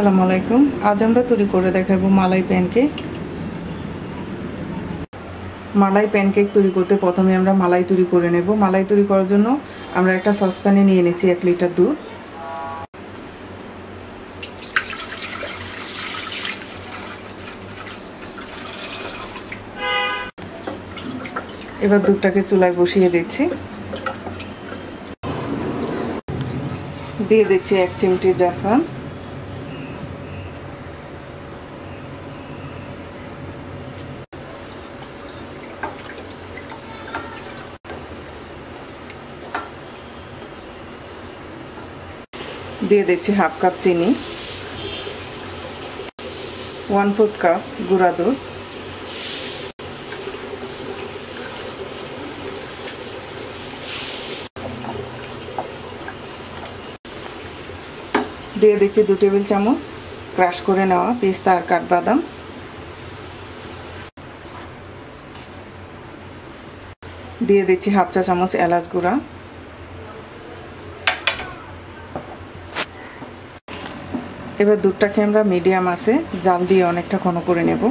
আসসালামু আলাইকুম। আজ আমরা তৈরি করে দেখাবো মালাই প্যানকেক। মালাই প্যানকেক তৈরি করতে প্রথমে আমরা মালাই তৈরি করে নেব। মালাই তৈরি করার জন্য আমরা একটা সসপ্যানে নিয়ে নিয়েছি 1 লিটার দুধ। এবার দুধটাকে চুলায় বসিয়ে দিচ্ছি। দিয়ে দিচ্ছি 1 চিমটি জাফরান, দিয়ে দিচ্ছি হাফ কাপ চিনি, 1/4 কাপ গুঁড়া দুধ, দিয়ে দিচ্ছি 2 টেবিল চামচ ক্রাশ করে নেওয়া পেস্তা আর কাঠবাদাম, দিয়ে দিচ্ছি হাফ চা চামচ এলাচ গুঁড়া। এবার দুধটাকে আমরা মিডিয়াম আছে জাল দিয়ে অনেকটা ঘন করে নেব।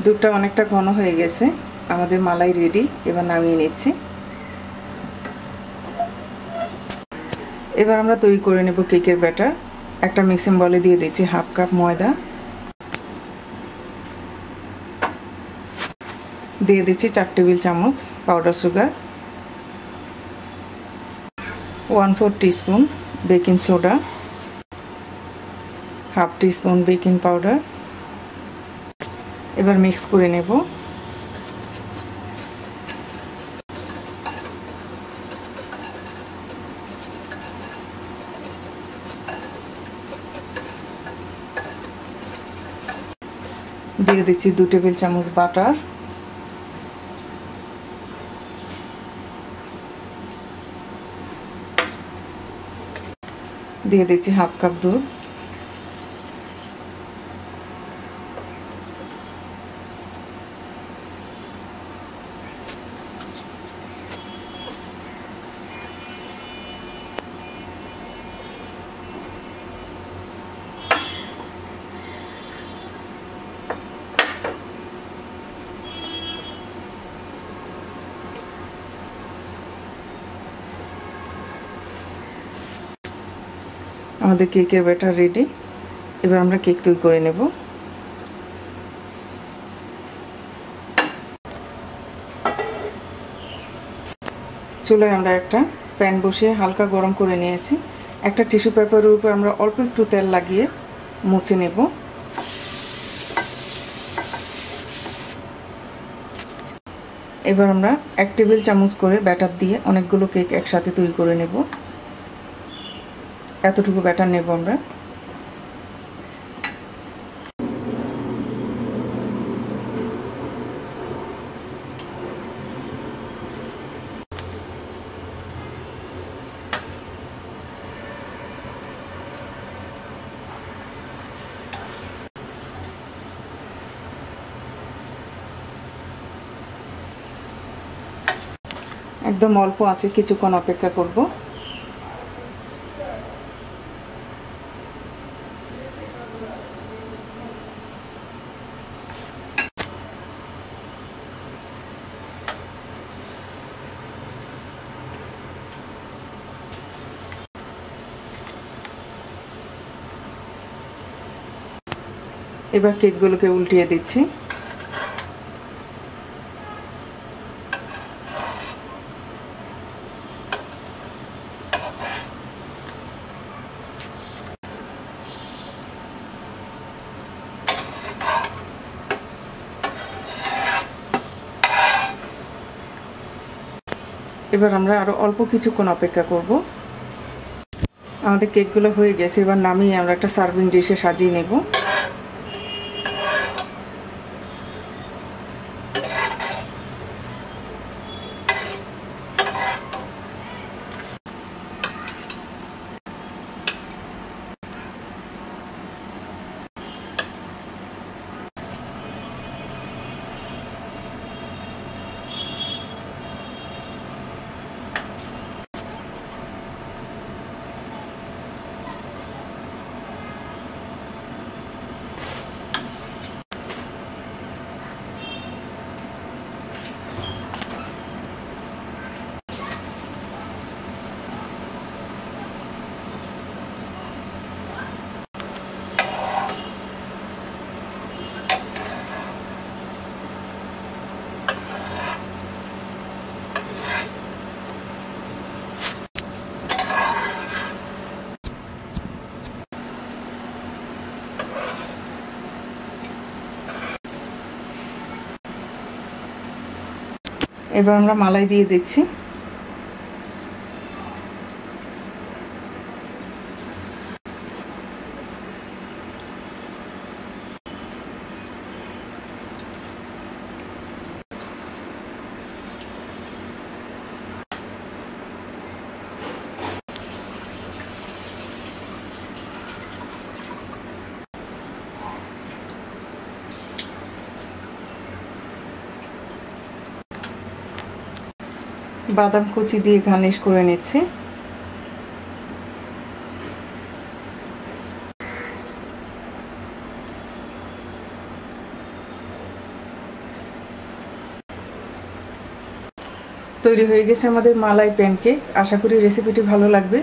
দুধটা অনেকটা ঘন হয়ে গেছে, আমাদের মালাই রেডি। এবার নামিয়ে নিচ্ছি। এবার আমরা তৈরি করে নেব কেকের ব্যাটার। একটা মিক্সিং বলে দিয়ে দিচ্ছি হাফ কাপ ময়দা, দিয়ে দিচ্ছি 4 টেবিল চামচ powder sugar, 1/4 teaspoon baking soda, half teaspoon baking powder. এবার মিক্স করে নেব। দিয়ে দিচ্ছি 2 টেবিল চামচ বাটার, দিয়ে দিচ্ছি হাফ কাপ দুধ, আমাদের কেকের ব্যাটার রেডি। এবার আমরা কেক তৈরি করে নেব। চুলায় আমরা একটা প্যান বসিয়ে হালকা গরম করে নিয়েছি। একটা টিস্যু পেপারের উপর আমরা অল্প একটু তেল লাগিয়ে মুছে নেব। এবার আমরা 1 টেবিল চামচ করে ব্যাটার দিয়ে অনেকগুলো কেক একসাথে তৈরি করে নেব। এতটুকু ব্যাটার নেব আমরা। একদম অল্প আছে, কিছুক্ষণ অপেক্ষা করব। এবার কেকগুলোকে উল্টিয়ে দিচ্ছি। এবার আমরা আরো অল্প কিছুক্ষণ অপেক্ষা করব। আমাদের কেকগুলো হয়ে গেছে। এবার নামিয়ে আমরা একটা সার্ভিং ডিশে সাজিয়ে নেব। এবার আমরা মালাই দিয়ে দিচ্ছি। বাদাম কুচি দিয়ে গার্নিশ করে নিচ্ছি। তৈরি হয়ে গেছে আমাদের মালাই প্যানকেক। আশা করি রেসিপিটি ভালো লাগবে।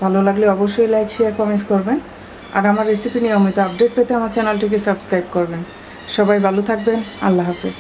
ভালো লাগলে অবশ্যই লাইক, শেয়ার, কমেন্টস করবেন। আর আমার রেসিপি নিয়মিত আপডেট পেতে আমার চ্যানেলটিকে সাবস্ক্রাইব করবেন। সবাই ভালো থাকবেন। আল্লাহ হাফেজ।